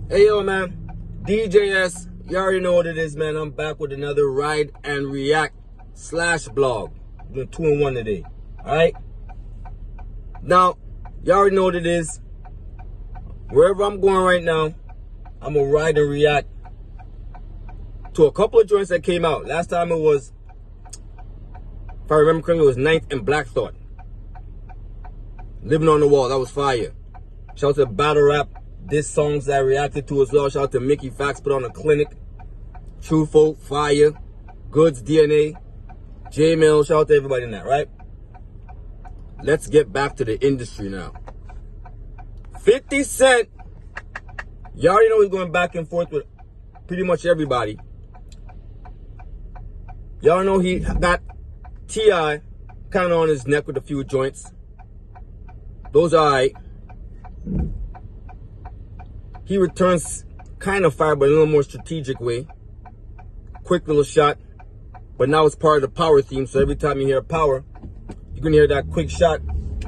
Hey yo man, D.J.S, you already know what it is, man. I'm back with another ride and react / blog. Doing 2-in-1 today. Alright? Now, you already know what it is. Wherever I'm going right now, I'm gonna ride and react to a couple of joints that came out. Last time it was, if I remember correctly, it was 9th and Black Thought. Living on the Wall, that was fire. Shout out to Battle Rap. This songs that I reacted to as well. Shout out to Mickey Fax, put on a clinic. Truthful, fire. Goods, DNA. J-Mail, shout out to everybody in that, right? Let's get back to the industry now. 50 Cent. You already know he's going back and forth with pretty much everybody. Y'all know he got T.I. kind of on his neck with a few joints. Those are alright. He returns kind of fire, but in a little more strategic way. Quick little shot. But now it's part of the Power theme, so every time you hear Power, you're going to hear that quick shot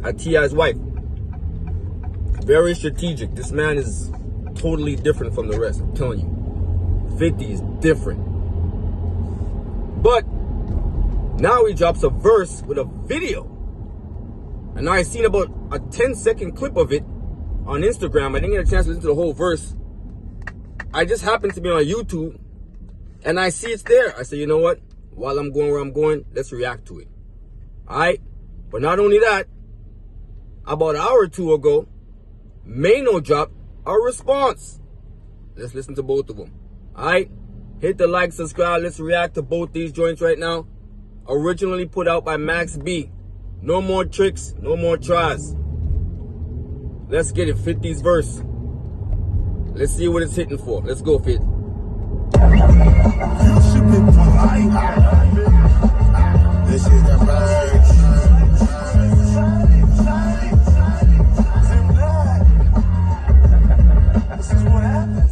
at T.I.'s wife. Very strategic. This man is totally different from the rest, I'm telling you. 50 is different. But now he drops a verse with a video. And I seen about a 10-second clip of it on Instagram. I didn't get a chance to listen to the whole verse. I just happened to be on YouTube and I see it's there. I say, you know what? While I'm going where I'm going, let's react to it. Alright? But not only that, about an hour or two ago, Maino dropped a response. Let's listen to both of them. Alright? Hit the like, subscribe. Let's react to both these joints right now. Originally put out by Max B. No more tricks, no more tries. Let's get it, 50's verse. Let's see what it's hitting for. Let's go, Fit.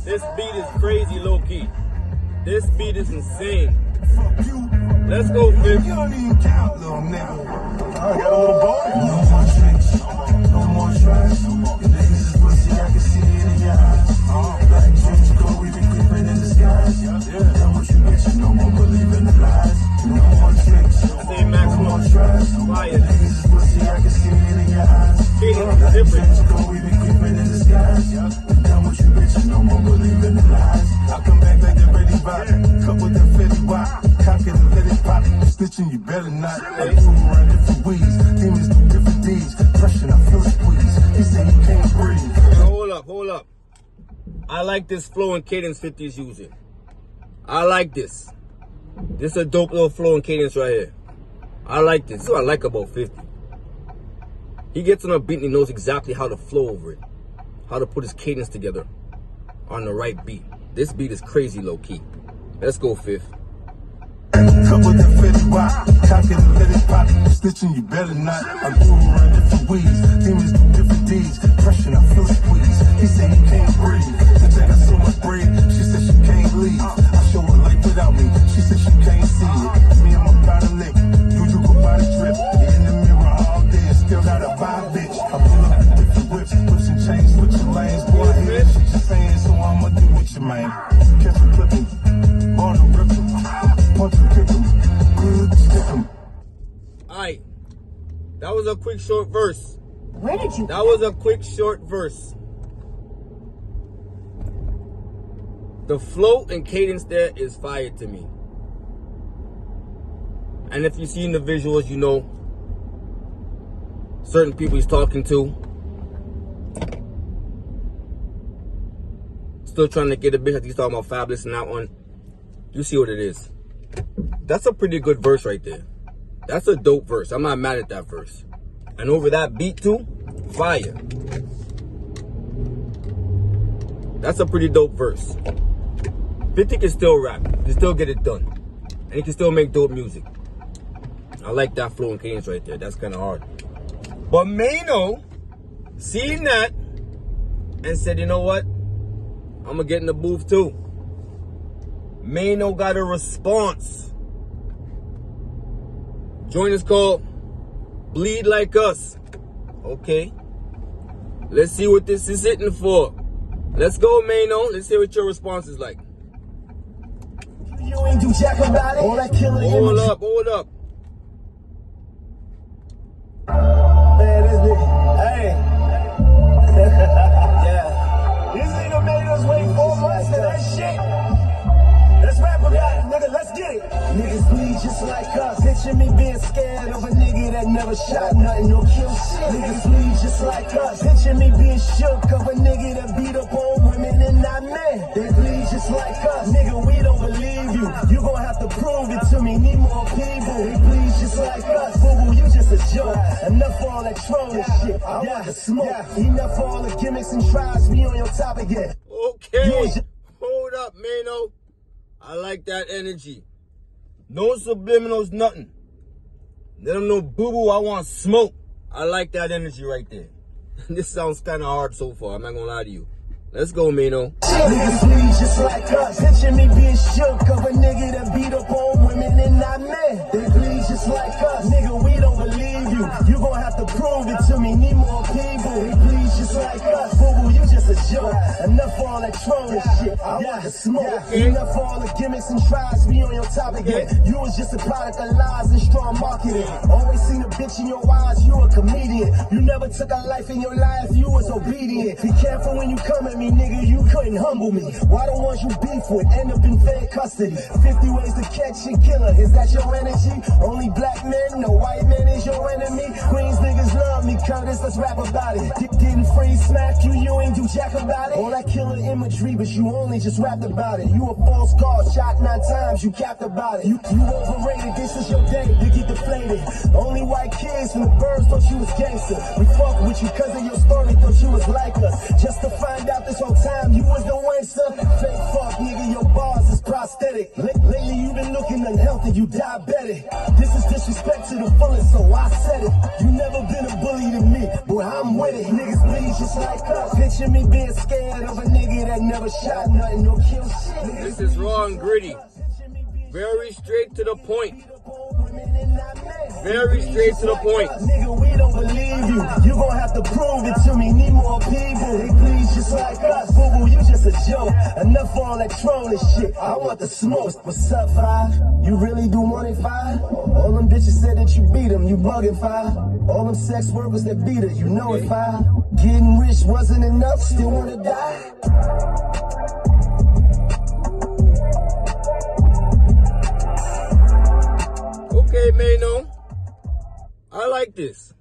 This beat is crazy low-key. This beat is insane. Let's go, Fit. You don't even count, little nigga. I got a little boy. No more tricks, no more tries. Your niggas is pussy, I can see it in your eyes. Like James Cole, we been creeping in the skies. Done what you bitch, no more believing the lies. No more tricks, no more tries. Your niggas is pussy, I can see it in your eyes. Like James Cole, we been creeping in the skies. Done what you bitch, no more believing the lies. I come back like that ready body, cup with that fetty wop. Cock it and let it pop. Snitching, you better not. I move around different ways. Demons do different deeds. Pressure, I feel squeeze. He said he can't breathe. Hold up. I like this flow and cadence 50 is using. I like this. This is a dope little flow and cadence right here. I like this. This is what I like about 50. He gets on a beat and he knows exactly how to flow over it. How to put his cadence together on the right beat. This beat is crazy low key. Let's go, Fifth. Cup with that fetty wop, cock it and let it pop. Snitching, you better not. I move around different ways. Demons do different deeds. Pressure, I feel squeeze. He said he can't breathe. Since I got so much bread, she said she can't leave. I show her life without me. She said she can't see it. Me and my powder lick. You go by the drip. You're in the mirror all day and still got a vibe, bitch. I pull up the different whips, pushing chains, switching lanes. Boy, I hear that shit you're saying, so I'ma do what you, man. Catch him flipping, ball to rip him. Alright, that was a quick short verse. Where did you? That was a quick short verse. The flow and cadence there is fire to me. And if you see in the visuals, you know certain people he's talking to. Still trying to get a bitch. I think he's talking about Fabulous in that one. You see what it is. That's a pretty good verse right there. That's a dope verse. I'm not mad at that verse. And over that beat too, fire. That's a pretty dope verse. 50 can still rap. He can still get it done. And he can still make dope music. I like that flow and cadence right there. That's kind of hard. But Maino seen that and said, you know what? I'm going to get in the booth too. Maino got a response. Joint is called Bleed Like Us. Okay. Let's see what this is hitting for. Let's go, Maino. Let's hear what your response is like. You ain't do jack about it. All that killer Hold up, hold up. Man, this nigga, hey. Yeah. This nigga made us wait 4 months for that shit. Let's rap about it, nigga, let's get it. Niggas bleed just like us. Picture me being scared of a nigga that never shot nothing, no kill shit. Niggas bleed just like us. Picture me being shook of a nigga that beat up on women and not men. They bleed just like us. Nigga, we don't believe you. You gon' have to prove it to me. Need more people. They bleed just like us. Boo-boo, you just a joke. Enough for all that trolling shit. I want the smoke. Enough for all the gimmicks and tries. Be on your top again. Okay. Hold up, Maino. I like that energy. No subliminals, nothing. Let them know, boo-boo, I want smoke. I like that energy right there. This sounds kind of hard so far. I'm not going to lie to you. Let's go, Maino. Niggas bleed just like us. Picture me being shook of a nigga that beat up on women and not men. They bleed just like us. Nigga, we don't believe you. You gon' have to prove it to me. Need more people. They bleed just like us. Boo-boo, you just a joke. Enough for all that trolling shit. I want the smoke. Enough for all the gimmicks and tries. Be on your top again. You was just a product of lies and strong marketing. Always seen a bitch in your eyes. You a comedian. You never took a life in your life. You was obedient. Be careful when you come at me, nigga, you couldn't humble me. Why the ones you beef with end up in fair custody? 50 ways to catch a killer, is that your energy? Only black men, no white men is your enemy. Queens niggas love me, Curtis, let's rap about it. Didn't freeze smack you, you ain't do jack about it. All that killer imagery, but you only just rapped about it. You a false card, shot 9 times, you capped about it. You overrated, this is your day to get deflated. Only white kids from the birds thought you was gangster. We fuck with you cause of your story, thought you was like us. Just to find out this whole time you was the waster. Fake fuck, nigga, your bars is prosthetic. Lately you been looking unhealthy, you diabetic. This is disrespect to the fullest, so I said it. You never been a bully to me, but I'm with it. Niggas bleed just like us. Picture me being scared of a nigga that never shot nothing, no kill shit. This is raw and gritty. Very straight to the point. Very straight to the point. Nigga, we don't believe you. You gon' have to prove it to me. Need more people. They bleed just like us. Boo-boo, you just a joke. Enough for all that trolling shit. I want the smoke. What's up, 5? You really do want it, 5? All them bitches said that you beat them. You bugging, 5? All them sex workers that beat her. You know it, 5? Getting rich wasn't enough. Still wanna die? Okay, Maino. I like this.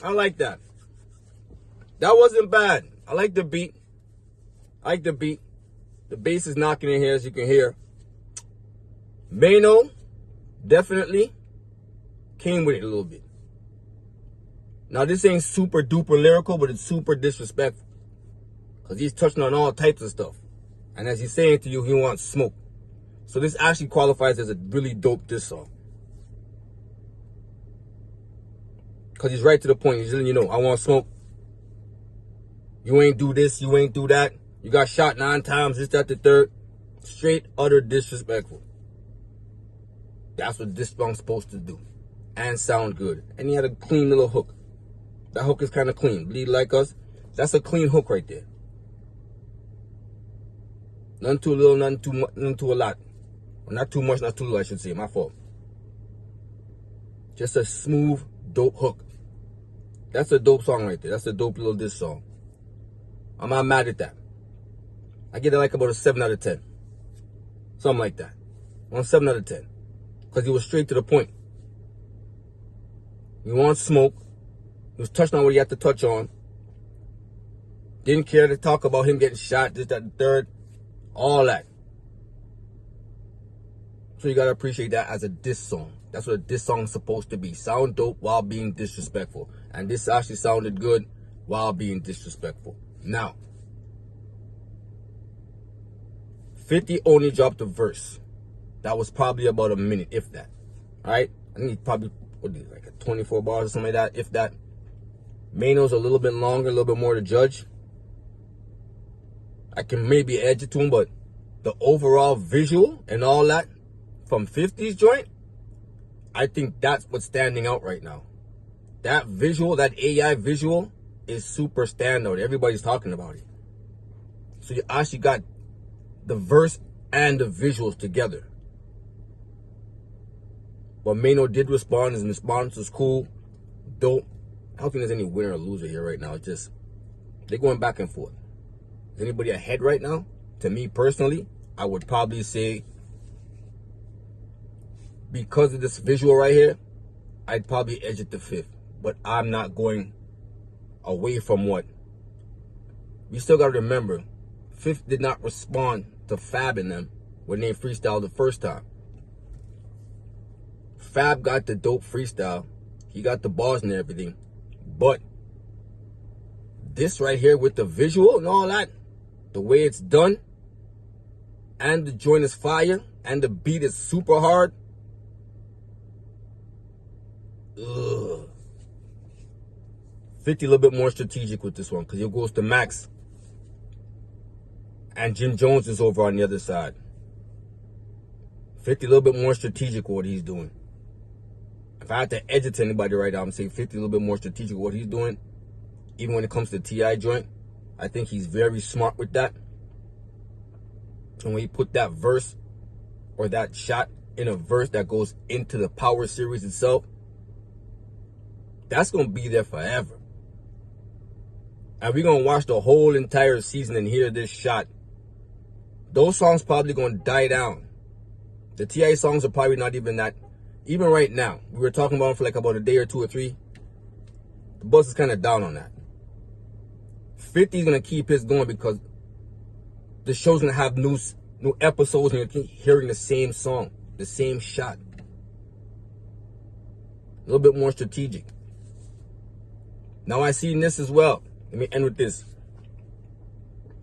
I like that. That wasn't bad. I like the beat. I like the beat. The bass is knocking in here, as you can hear. Maino definitely came with it a little bit. Now, this ain't super duper lyrical, but it's super disrespectful. Because he's touching on all types of stuff. And as he's saying to you, he wants smoke. So this actually qualifies as a really dope diss song. Because he's right to the point. He's letting you know, I want smoke. You ain't do this, you ain't do that. You got shot 9 times, this, that, the third. Straight, utter disrespectful. That's what this song's supposed to do. And sound good. And he had a clean little hook. That hook is kind of clean. Bleed like us. That's a clean hook right there. None too little, none too much, none too a lot. Well, not too much, not too little, I should say. My fault. Just a smooth, dope hook. That's a dope song right there. That's a dope little diss song. I'm not mad at that. I get it like about a 7 out of 10. Something like that. 7 out of 10. Because he was straight to the point. He wants smoke. He was touching on what he had to touch on. Didn't care to talk about him getting shot, this, that, the third. All that. So you gotta appreciate that as a diss song. That's what a diss song is supposed to be. Sound dope while being disrespectful. And this actually sounded good while being disrespectful. Now, 50 only dropped a verse. That was probably about a minute, if that. Alright? I think he probably, like a 24 bars or something like that, if that. Maino's a little bit longer, a little bit more to judge. I can maybe edge it to him, but the overall visual and all that from 50's joint, I think that's what's standing out right now. That visual, that AI visual is super standout. Everybody's talking about it. So you actually got the verse and the visuals together. But Maino did respond, and his response was cool. Dope. I don't think there's any winner or loser here right now. It's just, they're going back and forth. Is anybody ahead right now? To me personally, I would probably say, because of this visual right here, I'd probably edge it to 5th. But I'm not going away from what. We still got to remember, 5th did not respond to Fab and them when they freestyled the first time. Fab got the dope freestyle. He got the bars and everything. But this right here with the visual and all that, the way it's done, and the joint is fire, and the beat is super hard. Ugh. 50 a little bit more strategic with this one, because it goes to Max. And Jim Jones is over on the other side. 50 a little bit more strategic with what he's doing. If I had to edge it to anybody right now, I'm saying 50 a little bit more strategic with what he's doing. Even when it comes to the T.I. joint, I think he's very smart with that. And when he put that verse or that shot in a verse that goes into the Power series itself, that's going to be there forever. And we're going to watch the whole entire season and hear this shot. Those songs probably going to die down. The T.I. songs are probably not even that. Even right now, we were talking about it for like about a day or 2 or 3. The buzz is kind of down on that. 50 is going to keep his going because the show's going to have new episodes and you're keep hearing the same song, the same shot. A little bit more strategic. Now I see this as well. Let me end with this.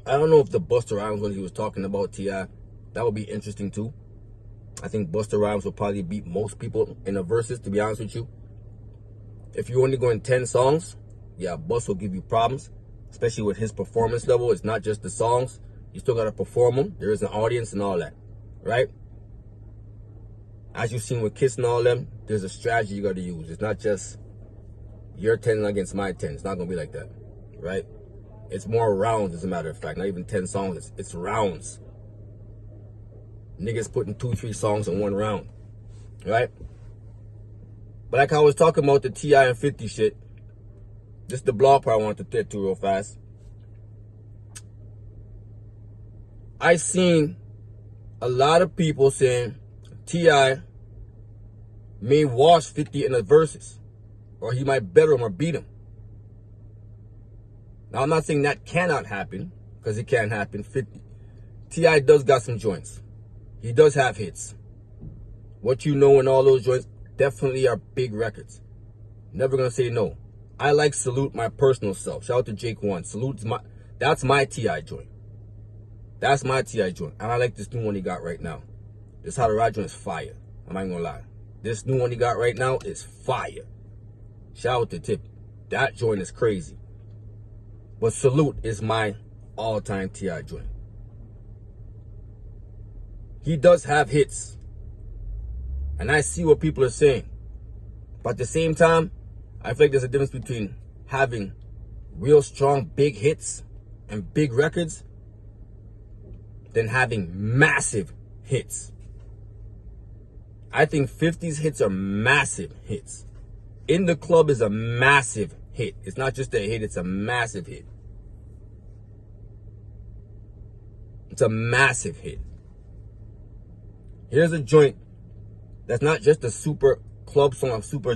I don't know if the Busta Rhymes when he was talking about T.I., that would be interesting too. I think Busta Rhymes will probably beat most people in the verses, to be honest with you. If you're only going 10 songs, yeah, Bust will give you problems, especially with his performance level. It's not just the songs. You still got to perform them. There is an audience and all that, right? As you've seen with Kiss and all them, there's a strategy you got to use. It's not just your 10 against my 10. It's not going to be like that, right? It's more rounds, as a matter of fact. Not even 10 songs. It's rounds. Niggas putting 2-3 songs in one round, right? But like I was talking about the T.I. and 50 shit, this is the blog part I want to get to real fast. I seen a lot of people saying T.I. may wash 50 in the verses, or he might better him or beat him. Now I'm not saying that cannot happen, because it can happen. 50 T.I. does got some joints. He does have hits. What you know in all those joints definitely are big records. Never gonna say no. I like Salute, my personal self. Shout out to Jake One. Salute's that's my T.I. joint. That's my T.I. joint. And I like this new one he got right now. This How to Ride joint is fire. I'm not gonna lie. This new one he got right now is fire. Shout out to Tip. That joint is crazy. But Salute is my all-time T.I. joint. He does have hits. And I see what people are saying. But at the same time, I feel like there's a difference between having real strong big hits and big records than having massive hits. I think 50's hits are massive hits. In the Club is a massive hit. It's not just a hit, it's a massive hit. It's a massive hit. Here's a joint that's not just a super club song, a super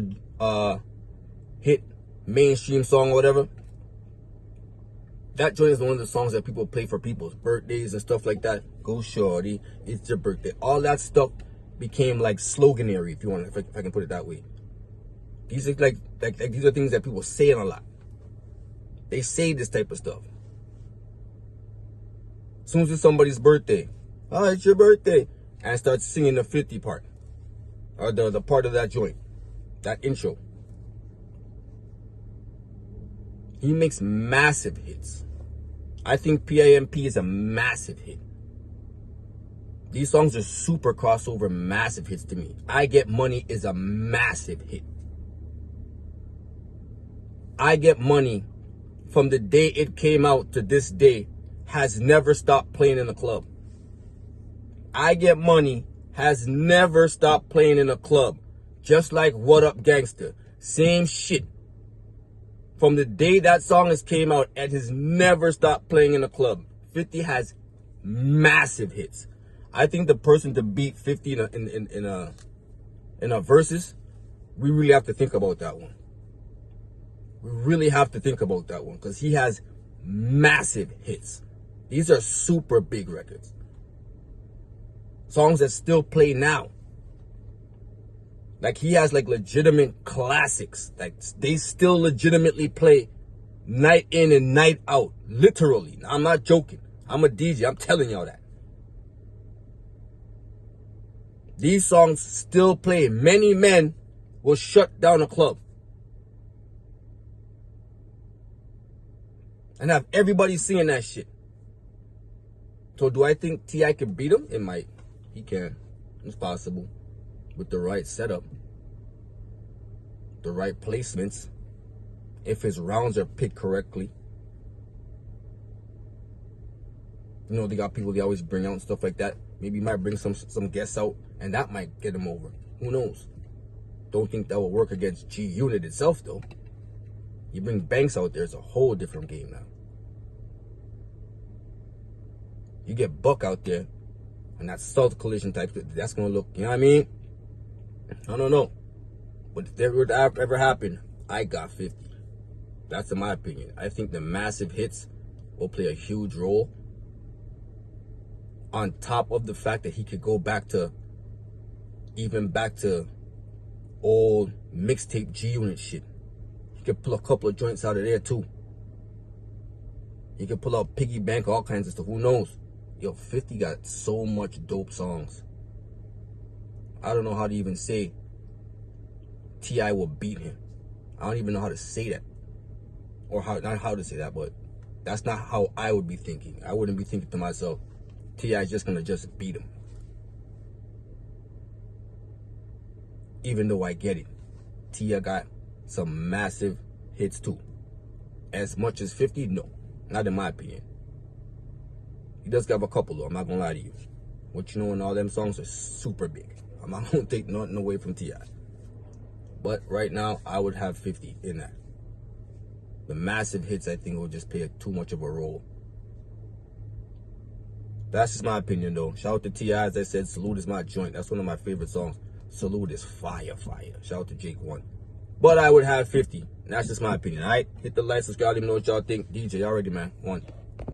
hit mainstream song or whatever. That joint is one of the songs that people play for people's birthdays and stuff like that. Go shorty, it's your birthday. All that stuff became like sloganary, if you want, if I can put it that way. These are like these are things that people say a lot. They say this type of stuff. As soon as it's somebody's birthday, oh, it's your birthday, and start singing the 50 part, or the part of that joint, that intro. He makes massive hits. I think PIMP is a massive hit. These songs are super crossover, massive hits to me. I Get Money is a massive hit. I Get Money, from the day it came out to this day, has never stopped playing in a club. I Get Money has never stopped playing in a club. Just like What Up Gangster. Same shit. From the day that song has came out, it has never stopped playing in a club. 50 has massive hits. I think the person to beat 50 in a versus, we really have to think about that one. We really have to think about that one because he has massive hits. These are super big records. Songs that still play now. Like he has like legitimate classics. Like they still legitimately play night in and night out. Literally. I'm not joking. I'm a DJ. I'm telling y'all that. These songs still play. Many men will shut down a club. And have everybody singing that shit. So do I think T.I. can beat him? It might. He can. It's possible. With the right setup. The right placements. If his rounds are picked correctly. You know, they got people they always bring out and stuff like that. Maybe he might bring some guests out. And that might get him over. Who knows? Don't think that will work against G Unit itself, though. You bring Banks out there, it's a whole different game now. You get Buck out there, and that Salt Collision type, that's going to look, you know what I mean? I don't know. But if that would ever happen, I got 50. That's in my opinion. I think the massive hits will play a huge role. On top of the fact that he could go back to, even back to old mixtape G Unit shit. He could pull a couple of joints out of there too. He could pull out Piggy Bank, all kinds of stuff. Who knows? Yo, 50 got so much dope songs. I don't know how to even say T.I. will beat him. I don't even know how to say that. Or how, not how to say that, but that's not how I would be thinking. I wouldn't be thinking to myself, T.I. is just going to just beat him. Even though I get it. T.I. got some massive hits too. As much as 50, no. Not in my opinion. He does have a couple though, I'm not gonna lie to you. What You Know and all them songs are super big. I'm not gonna take nothing away from T.I. But right now, I would have 50 in that. The massive hits, I think, will just play too much of a role. That's just my opinion though. Shout out to T.I. As I said, Salute is my joint. That's one of my favorite songs. Salute is fire, fire. Shout out to Jake 1. But I would have 50. That's just my opinion, alright? Hit the like, subscribe, let me know what y'all think. DJ, already, man. 1.